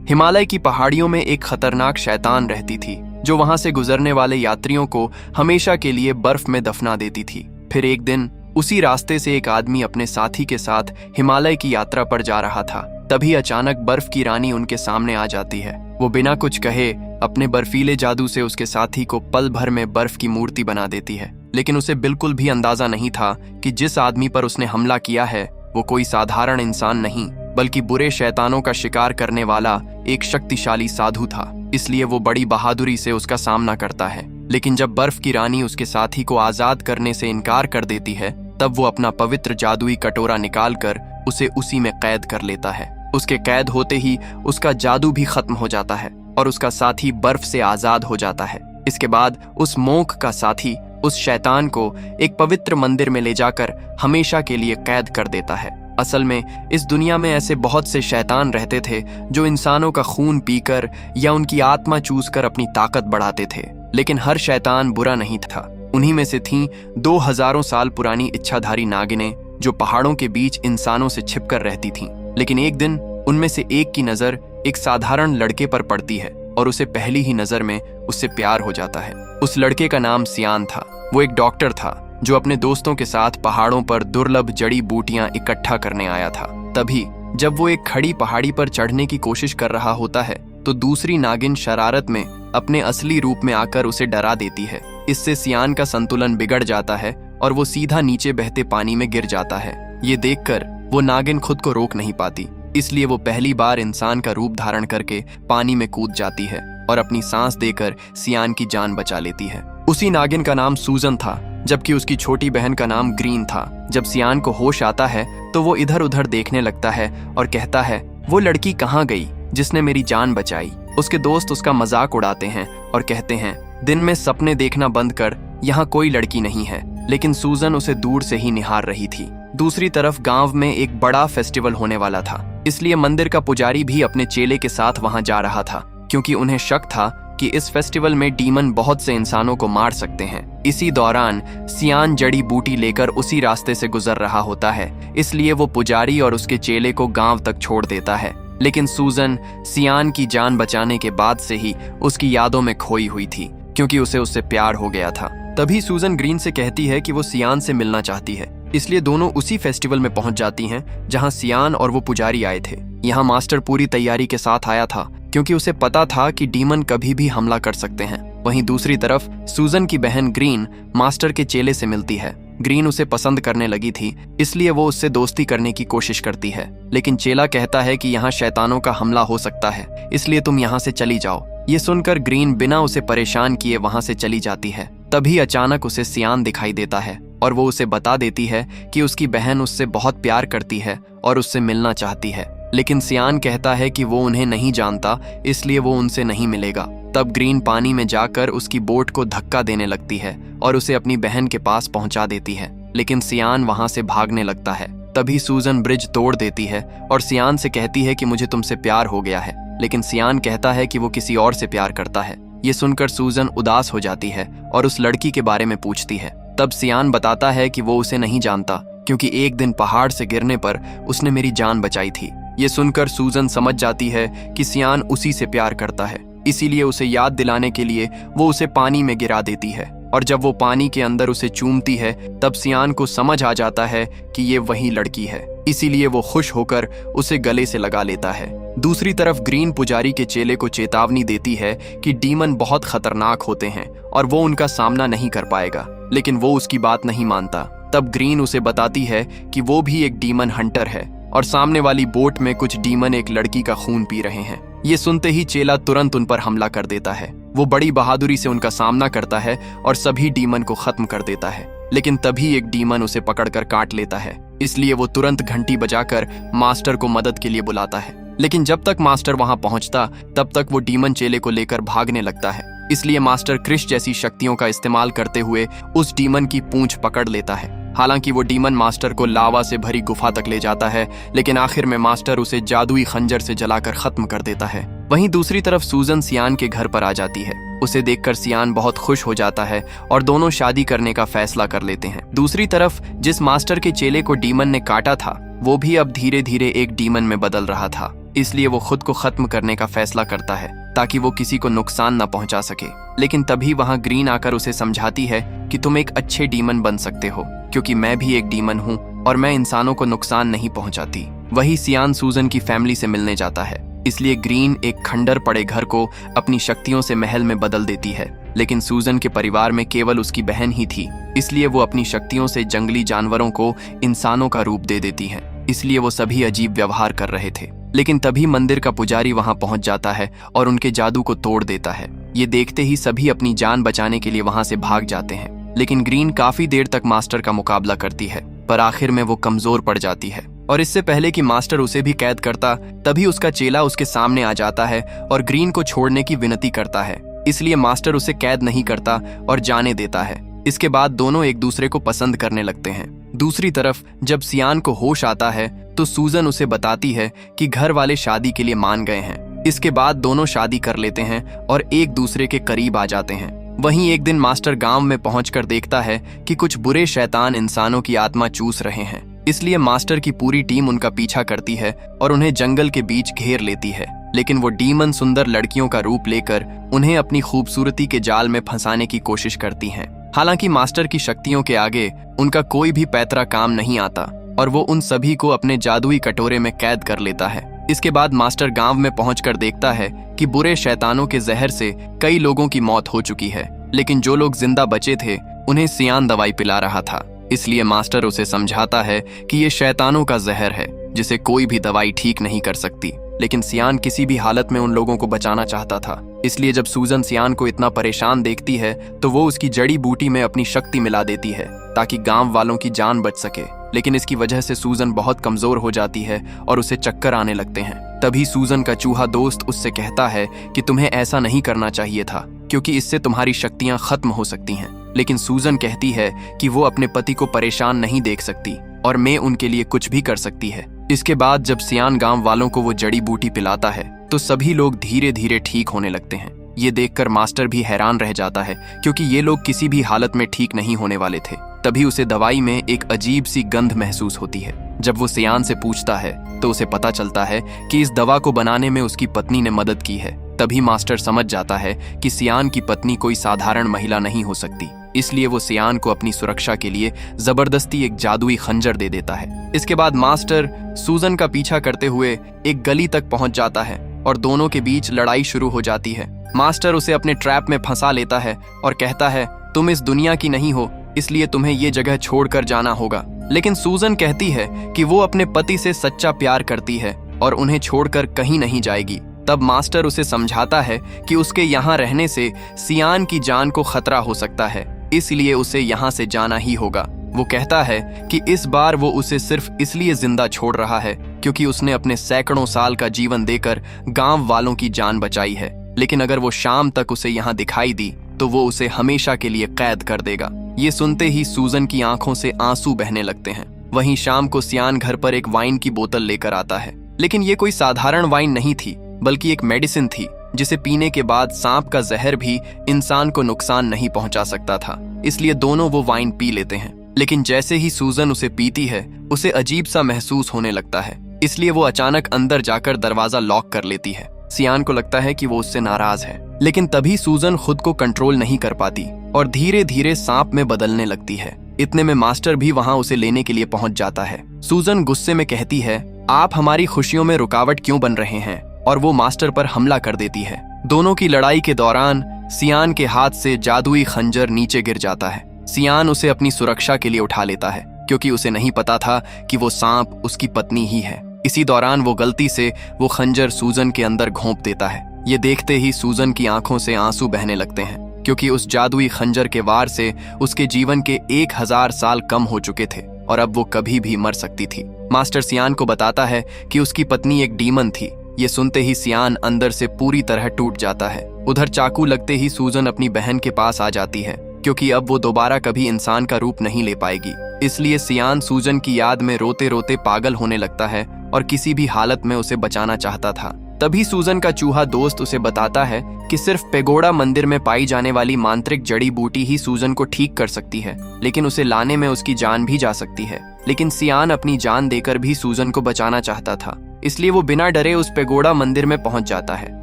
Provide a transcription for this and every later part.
हिमालय की पहाड़ियों में एक खतरनाक शैतान रहती थी जो वहां से गुजरने वाले यात्रियों को हमेशा के लिए बर्फ में दफना देती थी। फिर एक दिन उसी रास्ते से एक आदमी अपने साथी के साथ हिमालय की यात्रा पर जा रहा था। तभी अचानक बर्फ की रानी उनके सामने आ जाती है। वो बिना कुछ कहे अपने बर्फीले जादू से उसके साथी को पल भर में बर्फ की मूर्ति बना देती है। लेकिन उसे बिल्कुल भी अंदाजा नहीं था कि जिस आदमी पर उसने हमला किया है वो कोई साधारण इंसान नहीं बल्कि बुरे शैतानों का शिकार करने वाला एक शक्तिशाली साधु था। इसलिए वो बड़ी बहादुरी से उसका सामना करता है। लेकिन जब बर्फ की रानी उसके साथी को आजाद करने से इनकार कर देती है तब वो अपना पवित्र जादुई कटोरा निकालकर उसे उसी में कैद कर लेता है। उसके कैद होते ही उसका जादू भी खत्म हो जाता है और उसका साथी बर्फ से आजाद हो जाता है। इसके बाद उस मोंक का साथी उस शैतान को एक पवित्र मंदिर में ले जाकर हमेशा के लिए कैद कर देता है। असल में इस दुनिया में ऐसे बहुत से शैतान रहते थे जो इंसानों का खून पीकर या उनकी आत्मा चूसकर अपनी ताकत बढ़ाते थे। लेकिन हर शैतान बुरा नहीं था। उन्हीं में से थीं 2000 साल पुरानी इच्छाधारी नागिनें जो पहाड़ों के बीच इंसानों से छिपकर रहती थीं। लेकिन एक दिन उनमें से एक की नजर एक साधारण लड़के पर पड़ती है और उसे पहली ही नजर में उससे प्यार हो जाता है। उस लड़के का नाम सियान था। वो एक डॉक्टर था जो अपने दोस्तों के साथ पहाड़ों पर दुर्लभ जड़ी बूटियां इकट्ठा करने आया था। तभी जब वो एक खड़ी पहाड़ी पर चढ़ने की कोशिश कर रहा होता है तो दूसरी नागिन शरारत में अपने असली रूप में आकर उसे डरा देती है। इससे सियान का संतुलन बिगड़ जाता है और वो सीधा नीचे बहते पानी में गिर जाता है। ये देखकर वो नागिन खुद को रोक नहीं पाती, इसलिए वो पहली बार इंसान का रूप धारण करके पानी में कूद जाती है और अपनी सांस देकर सियान की जान बचा लेती है। उसी नागिन का नाम सूजन था जबकि उसकी छोटी बहन का नाम ग्रीन था। जब सियान को होश आता है तो वो इधर उधर देखने लगता है और कहता है, वो लड़की कहाँ गई जिसने मेरी जान बचाई। उसके दोस्त उसका मजाक उड़ाते हैं और कहते हैं, दिन में सपने देखना बंद कर, यहाँ कोई लड़की नहीं है। लेकिन सूजन उसे दूर से ही निहार रही थी। दूसरी तरफ गांव में एक बड़ा फेस्टिवल होने वाला था, इसलिए मंदिर का पुजारी भी अपने चेले के साथ वहां जा रहा था क्योंकि उन्हें शक था कि इस फेस्टिवल में डीमन बहुत से इंसानों को मार सकते हैं। इसी दौरान सियान जड़ी बूटी लेकर उसी रास्ते से गुजर रहा होता है, इसलिए वो पुजारी और उसके चेले को गांव तक छोड़ देता है। लेकिन सूजन सियान की जान बचाने के बाद से ही उसकी यादों में खोई हुई थी क्योंकि उसे उससे प्यार हो गया था। तभी सूजन ग्रीन से कहती है कि वो सियान से मिलना चाहती है, इसलिए दोनों उसी फेस्टिवल में पहुंच जाती हैं जहां सियान और वो पुजारी आए थे। यहाँ मास्टर पूरी तैयारी के साथ आया था क्योंकि उसे पता था कि डीमन कभी भी हमला कर सकते हैं। वहीं दूसरी तरफ सूजन की बहन ग्रीन मास्टर के चेले से मिलती है। ग्रीन उसे पसंद करने लगी थी, इसलिए वो उससे दोस्ती करने की कोशिश करती है। लेकिन चेला कहता है कि यहाँ शैतानों का हमला हो सकता है, इसलिए तुम यहाँ से चली जाओ। ये सुनकर ग्रीन बिना उसे परेशान किए वहां से चली जाती है। तभी अचानक उसे सियान दिखाई देता है और वो उसे बता देती है कि उसकी बहन उससे बहुत प्यार करती है और उससे मिलना चाहती है। लेकिन सियान कहता है कि वो उन्हें नहीं जानता, इसलिए वो उनसे नहीं मिलेगा। तब ग्रीन पानी में जाकर उसकी बोट को धक्का देने लगती है और उसे अपनी बहन के पास पहुंचा देती है। लेकिन सियान वहां से भागने लगता है। तभी सूजन ब्रिज तोड़ देती है और सियान से कहती है कि मुझे तुमसे प्यार हो गया है। लेकिन सियान कहता है कि वो किसी और से प्यार करता है। ये सुनकर सूजन उदास हो जाती है और उस लड़की के बारे में पूछती है। तब सियान बताता है कि वो उसे नहीं जानता क्योंकि एक दिन पहाड़ से गिरने पर उसने मेरी जान बचाई थी। ये सुनकर सूजन समझ जाती है कि सियान उसी से प्यार करता है, इसीलिए उसे याद दिलाने के लिए वो उसे पानी में गिरा देती है। और जब वो पानी के अंदर उसे चूमती है तब सियान को समझ आ जाता है कि ये वही लड़की है, इसीलिए वो खुश होकर उसे गले से लगा लेता है। दूसरी तरफ ग्रीन पुजारी के चेले को चेतावनी देती है कि डीमन बहुत खतरनाक होते हैं और वो उनका सामना नहीं कर पाएगा, लेकिन वो उसकी बात नहीं मानता। तब ग्रीन उसे बताती है कि वो भी एक डीमन हंटर है और सामने वाली बोट में कुछ डीमन एक लड़की का खून पी रहे हैं। ये सुनते ही चेला तुरंत उन पर हमला कर देता है। वो बड़ी बहादुरी से उनका सामना करता है और सभी डीमन को खत्म कर देता है। लेकिन तभी एक डीमन उसे पकड़कर काट लेता है, इसलिए वो तुरंत घंटी बजाकर मास्टर को मदद के लिए बुलाता है। लेकिन जब तक मास्टर वहां पहुंचता तब तक वो डीमन चेले को लेकर भागने लगता है, इसलिए मास्टर क्रिश जैसी शक्तियों का इस्तेमाल करते हुए उस डीमन की पूंछ पकड़ लेता है। हालांकि वो डीमन मास्टर को लावा से भरी गुफा तक ले जाता है, लेकिन आखिर में मास्टर उसे जादुई खंजर से जलाकर खत्म कर देता है। वहीं दूसरी तरफ सूजन सियान के घर पर आ जाती है। उसे देखकर सियान बहुत खुश हो जाता है और दोनों शादी करने का फैसला कर लेते हैं। दूसरी तरफ जिस मास्टर के चेले को डीमन ने काटा था वो भी अब धीरे धीरे एक डीमन में बदल रहा था। इसलिए वो खुद को खत्म करने का फैसला करता है ताकि वो किसी को नुकसान न पहुंचा सके। लेकिन तभी वहां ग्रीन आकर उसे समझाती है कि तुम एक अच्छे डीमन बन सकते हो, क्योंकि मैं भी एक डीमन हूँ और मैं इंसानों को नुकसान नहीं पहुंचाती। वही सियान सूजन की फैमिली से मिलने जाता है, इसलिए ग्रीन एक खंडर पड़े घर को अपनी शक्तियों से महल में बदल देती है। लेकिन सूजन के परिवार में केवल उसकी बहन ही थी, इसलिए वो अपनी शक्तियों से जंगली जानवरों को इंसानों का रूप दे देती है। इसलिए वो सभी अजीब व्यवहार कर रहे थे। लेकिन तभी मंदिर का पुजारी वहां पहुंच जाता है और उनके जादू को तोड़ देता है। ये देखते ही सभी अपनी जान बचाने के लिए वहां से भाग जाते हैं। लेकिन ग्रीन काफी देर तक मास्टर का मुकाबला करती है, पर आखिर में वो कमजोर पड़ जाती है। और इससे पहले कि मास्टर उसे भी कैद करता, तभी उसका चेला उसके सामने आ जाता है और ग्रीन को छोड़ने की विनती करता है। इसलिए मास्टर उसे कैद नहीं करता और जाने देता है। इसके बाद दोनों एक दूसरे को पसंद करने लगते हैं। दूसरी तरफ जब सियान को होश आता है तो सूजन उसे बताती है कि घर वाले शादी के लिए मान गए हैं। इसके बाद दोनों शादी कर लेते हैं और एक दूसरे के करीब आ जाते हैं। वहीं एक दिन मास्टर गांव में पहुंचकर देखता है कि कुछ बुरे शैतान इंसानों की आत्मा चूस रहे हैं। इसलिए मास्टर की पूरी टीम उनका पीछा करती है और उन्हें जंगल के बीच घेर लेती है। लेकिन वो डीमन सुंदर लड़कियों का रूप लेकर उन्हें अपनी खूबसूरती के जाल में फंसाने की कोशिश करती हैं। हालांकि मास्टर की शक्तियों के आगे उनका कोई भी पैतरा काम नहीं आता और वो उन सभी को अपने जादुई कटोरे में कैद कर लेता है। इसके बाद मास्टर गांव में पहुंचकर देखता है कि बुरे शैतानों के जहर से कई लोगों की मौत हो चुकी है, लेकिन जो लोग जिंदा बचे थे उन्हें सियान दवाई पिला रहा था। इसलिए मास्टर उसे समझाता है कि ये शैतानों का जहर है जिसे कोई भी दवाई ठीक नहीं कर सकती। लेकिन सियान किसी भी हालत में उन लोगों को बचाना चाहता था। इसलिए जब सूजन सियान को इतना परेशान देखती है तो वो उसकी जड़ी बूटी में अपनी शक्ति मिला देती है ताकि गांव वालों की जान बच सके। लेकिन इसकी वजह से सूजन बहुत कमजोर हो जाती है और उसे चक्कर आने लगते हैं। तभी सूजन का चूहा दोस्त उससे कहता है कि तुम्हें ऐसा नहीं करना चाहिए था, क्योंकि इससे तुम्हारी शक्तियां खत्म हो सकती हैं। लेकिन सूजन कहती है कि वो अपने पति को परेशान नहीं देख सकती और मैं उनके लिए कुछ भी कर सकती है। इसके बाद जब सियान गांव वालों को वो जड़ी बूटी पिलाता है तो सभी लोग धीरे धीरे ठीक होने लगते हैं। ये देखकर मास्टर भी हैरान रह जाता है, क्योंकि ये लोग किसी भी हालत में ठीक नहीं होने वाले थे। तभी उसे दवाई में एक अजीब सी गंध महसूस होती है। जब वो सियान से पूछता है तो उसे पता चलता है कि इस दवा को बनाने में उसकी पत्नी ने मदद की है। तभी मास्टर समझ जाता है कि सियान की पत्नी कोई साधारण महिला नहीं हो सकती। इसलिए वो सियान को अपनी सुरक्षा के लिए जबरदस्ती एक जादुई खंजर दे देता है। इसके बाद मास्टर सूजन का पीछा करते हुए एक गली तक पहुंच जाता है और दोनों के बीच लड़ाई शुरू हो जाती है। मास्टर उसे अपने ट्रैप में फंसा लेता है और कहता है, तुम इस दुनिया की नहीं हो, इसलिए तुम्हें ये जगह छोड़कर जाना होगा। लेकिन सूजन कहती है कि वो अपने पति से सच्चा प्यार करती है और उन्हें छोड़कर कहीं नहीं जाएगी। तब मास्टर उसे समझाता है कि उसके यहाँ रहने से सियान की जान को खतरा हो सकता है, इसलिए उसे यहाँ से जाना ही होगा। वो कहता है कि इस बार वो उसे सिर्फ इसलिए जिंदा छोड़ रहा है क्योंकि उसने अपने सैकड़ों साल का जीवन देकर गांव वालों की जान बचाई है। लेकिन अगर वो शाम तक उसे यहाँ दिखाई दी तो वो उसे हमेशा के लिए कैद कर देगा। ये सुनते ही सूजन की आंखों से आंसू बहने लगते हैं। वहीं शाम को सियान घर पर एक वाइन की बोतल लेकर आता है, लेकिन ये कोई साधारण वाइन नहीं थी, बल्कि एक मेडिसिन थी जिसे पीने के बाद सांप का जहर भी इंसान को नुकसान नहीं पहुंचा सकता था। इसलिए दोनों वो वाइन पी लेते हैं। लेकिन जैसे ही सूजन उसे पीती है उसे अजीब सा महसूस होने लगता है, इसलिए वो अचानक अंदर जाकर दरवाजा लॉक कर लेती है। सियान को लगता है कि वो उससे नाराज है, लेकिन तभी सूजन खुद को कंट्रोल नहीं कर पाती और धीरे धीरे सांप में बदलने लगती है। इतने में मास्टर भी वहां उसे लेने के लिए पहुंच जाता है। सूजन गुस्से में कहती है, आप हमारी खुशियों में रुकावट क्यों बन रहे हैं, और वो मास्टर पर हमला कर देती है। दोनों की लड़ाई के दौरान सियान के हाथ से जादुई खंजर नीचे गिर जाता है। सियान उसे अपनी सुरक्षा के लिए उठा लेता है, क्योंकि उसे नहीं पता था कि वो सांप उसकी पत्नी ही है। इसी दौरान वो गलती से वो खंजर सूजन के अंदर घोंप देता है। ये देखते ही सूजन की आंखों से आंसू बहने लगते हैं, क्योंकि उस जादुई खंजर के वार से उसके जीवन के 1000 साल कम हो चुके थे और अब वो कभी भी मर सकती थी। मास्टर सियान को बताता है कि उसकी पत्नी एक डीमन थी। ये सुनते ही सियान अंदर से पूरी तरह टूट जाता है। उधर चाकू लगते ही सूजन अपनी बहन के पास आ जाती है, क्योंकि अब वो दोबारा कभी इंसान का रूप नहीं ले पाएगी। इसलिए सियान सूजन की याद में रोते रोते पागल होने लगता है और किसी भी हालत में उसे बचाना चाहता था। तभी सूजन का चूहा दोस्त उसे बताता है कि सिर्फ पेगोडा मंदिर में पाई जाने वाली मांत्रिक जड़ी बूटी ही सूजन को ठीक कर सकती है, लेकिन उसे लाने में उसकी जान भी जा सकती है। लेकिन सियान अपनी जान देकर भी सूजन को बचाना चाहता था। इसलिए वो बिना डरे उस पेगोडा मंदिर में पहुंच जाता है।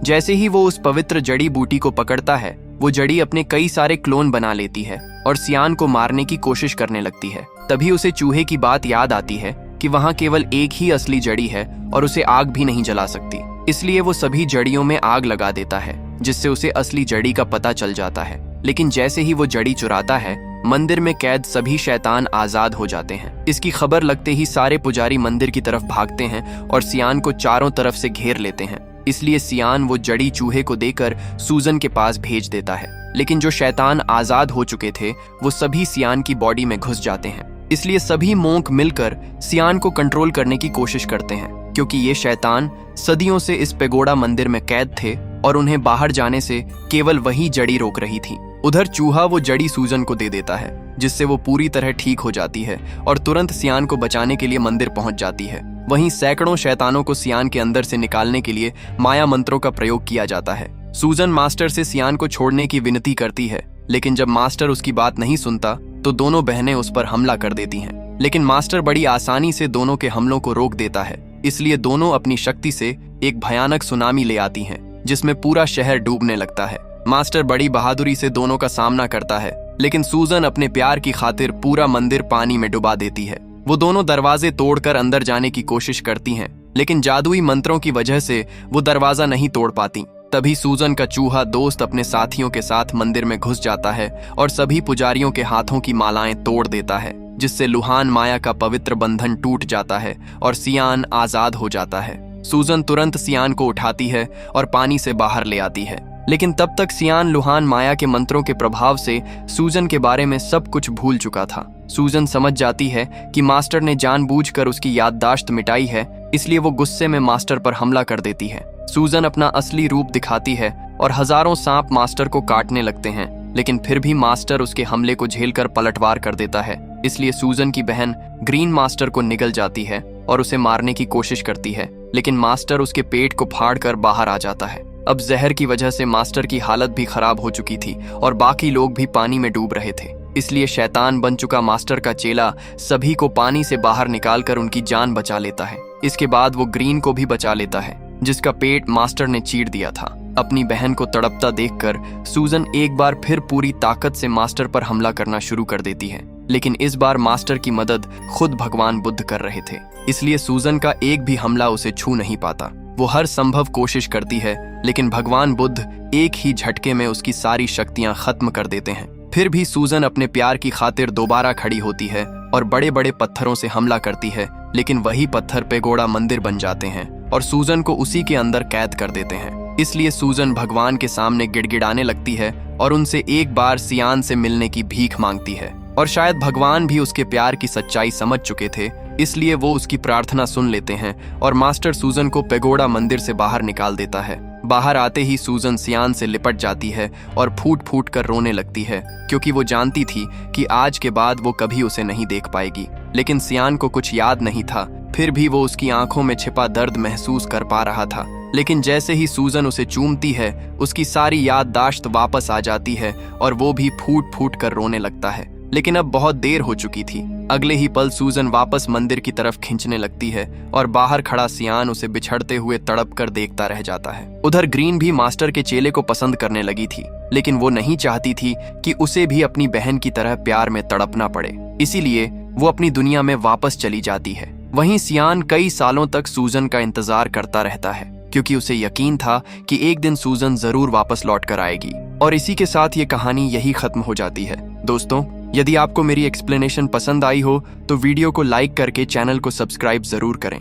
जैसे ही वो उस पवित्र जड़ी बूटी को पकड़ता है, वो जड़ी अपने कई सारे क्लोन बना लेती है और सियान को मारने की कोशिश करने लगती है। तभी उसे चूहे की बात याद आती है कि वहाँ केवल एक ही असली जड़ी है और उसे आग भी नहीं जला सकती। इसलिए वो सभी जड़ियों में आग लगा देता है, जिससे उसे असली जड़ी का पता चल जाता है। लेकिन जैसे ही वो जड़ी चुराता है, मंदिर में कैद सभी शैतान आजाद हो जाते हैं। इसकी खबर लगते ही सारे पुजारी मंदिर की तरफ भागते हैं और सियान को चारों तरफ से घेर लेते हैं। इसलिए सियान वो जड़ी चूहे को देकर सूजन के पास भेज देता है। लेकिन जो शैतान आजाद हो चुके थे, वो सभी सियान की बॉडी में घुस जाते हैं। इसलिए सभी मोंक मिलकर सियान को कंट्रोल करने की कोशिश करते हैं, क्योंकि ये शैतान सदियों से इस पेगोडा मंदिर में कैद थे और उन्हें बाहर जाने से केवल वही जड़ी रोक रही थी। उधर चूहा वो जड़ी सूजन को दे देता है, जिससे वो पूरी तरह ठीक हो जाती है और तुरंत सियान को बचाने के लिए मंदिर पहुंच जाती है। वहीं सैकड़ों शैतानों को सियान के अंदर से निकालने के लिए माया मंत्रों का प्रयोग किया जाता है। सूजन मास्टर से सियान को छोड़ने की विनती करती है, लेकिन जब मास्टर उसकी बात नहीं सुनता तो दोनों बहनें उस पर हमला कर देती हैं। लेकिन मास्टर बड़ी आसानी से दोनों के हमलों को रोक देता है। इसलिए दोनों अपनी शक्ति से एक भयानक सुनामी ले आती हैं, जिसमें पूरा शहर डूबने लगता है। मास्टर बड़ी बहादुरी से दोनों का सामना करता है, लेकिन सूजन अपने प्यार की खातिर पूरा मंदिर पानी में डुबा देती है। वो दोनों दरवाजे तोड़कर अंदर जाने की कोशिश करती हैं, लेकिन जादुई मंत्रों की वजह से वो दरवाजा नहीं तोड़ पाती। तभी सूजन का चूहा दोस्त अपने साथियों के साथ मंदिर में घुस जाता है और सभी पुजारियों के हाथों की मालाएं तोड़ देता है, जिससे लुहान माया का पवित्र बंधन टूट जाता है और सियान आजाद हो जाता है। सूजन तुरंत सियान को उठाती है और पानी से बाहर ले आती है, लेकिन तब तक सियान लुहान माया के मंत्रों के प्रभाव से सूजन के बारे में सब कुछ भूल चुका था। सूजन समझ जाती है कि मास्टर ने जानबूझकर उसकी याददाश्त मिटाई है, इसलिए वो गुस्से में मास्टर पर हमला कर देती है। सूजन अपना असली रूप दिखाती है और हजारों सांप मास्टर को काटने लगते हैं, लेकिन फिर भी मास्टर उसके हमले को झेलकर पलटवार कर देता है। इसलिए सूजन की बहन ग्रीन मास्टर को निगल जाती है और उसे मारने की कोशिश करती है, लेकिन मास्टर उसके पेट को फाड़कर बाहर आ जाता है। अब जहर की वजह से मास्टर की हालत भी खराब हो चुकी थी और बाकी लोग भी पानी में डूब रहे थे। इसलिए शैतान बन चुका मास्टर का चेला सभी को पानी से बाहर निकालकर उनकी जान बचा लेता है। इसके बाद वो ग्रीन को भी बचा लेता है, जिसका पेट मास्टर ने चीर दिया था। अपनी बहन को तड़पता देखकर सूजन एक बार फिर पूरी ताकत से मास्टर पर हमला करना शुरू कर देती है, लेकिन इस बार मास्टर की मदद खुद भगवान बुद्ध कर रहे थे। इसलिए सूजन का एक भी हमला उसे छू नहीं पाता। वो हर संभव कोशिश करती है, लेकिन भगवान बुद्ध एक ही झटके में उसकी सारी शक्तियां खत्म कर देते हैं। फिर भी सूजन अपने प्यार की खातिर दोबारा खड़ी होती है और बड़े बड़े पत्थरों से हमला करती है, लेकिन वही पत्थर पेगोडा मंदिर बन जाते हैं और सूजन को उसी के अंदर कैद कर देते हैं। इसलिए सूजन भगवान के सामने गिड़गिड़ाने लगती है और उनसे एक बार सियान से मिलने की भीख मांगती है। और शायद भगवान भी उसके प्यार की सच्चाई समझ चुके थे, इसलिए वो उसकी प्रार्थना सुन लेते हैं और मास्टर सूजन को पेगोडा मंदिर से बाहर निकाल देता है। बाहर आते ही सूजन सियान से लिपट जाती है और फूट फूट कर रोने लगती है, क्योंकि वो जानती थी कि आज के बाद वो कभी उसे नहीं देख पाएगी। लेकिन सियान को कुछ याद नहीं था, फिर भी वो उसकी आंखों में छिपा दर्द महसूस कर पा रहा था। लेकिन जैसे ही सूजन उसे चूमती है, उसकी सारी याददाश्त वापस आ जाती है और वो भी फूट फूट कर रोने लगता है। लेकिन अब बहुत देर हो चुकी थी। अगले ही पल सूजन वापस मंदिर की तरफ खींचने लगती है और बाहर खड़ा सियान उसे बिछड़ते हुए तड़प कर देखता रह जाता है। उधर ग्रीन भी मास्टर के चेले को पसंद करने लगी थी, लेकिन वो नहीं चाहती थी कि उसे भी अपनी बहन की तरह प्यार में तड़पना पड़े। इसीलिए वो अपनी दुनिया में वापस चली जाती है। वहीं सियान कई सालों तक सूजन का इंतजार करता रहता है, क्योंकि उसे यकीन था कि एक दिन सूजन जरूर वापस लौट कर आएगी। और इसी के साथ ये कहानी यही खत्म हो जाती है। दोस्तों, यदि आपको मेरी एक्सप्लेनेशन पसंद आई हो तो वीडियो को लाइक करके चैनल को सब्सक्राइब जरूर करें।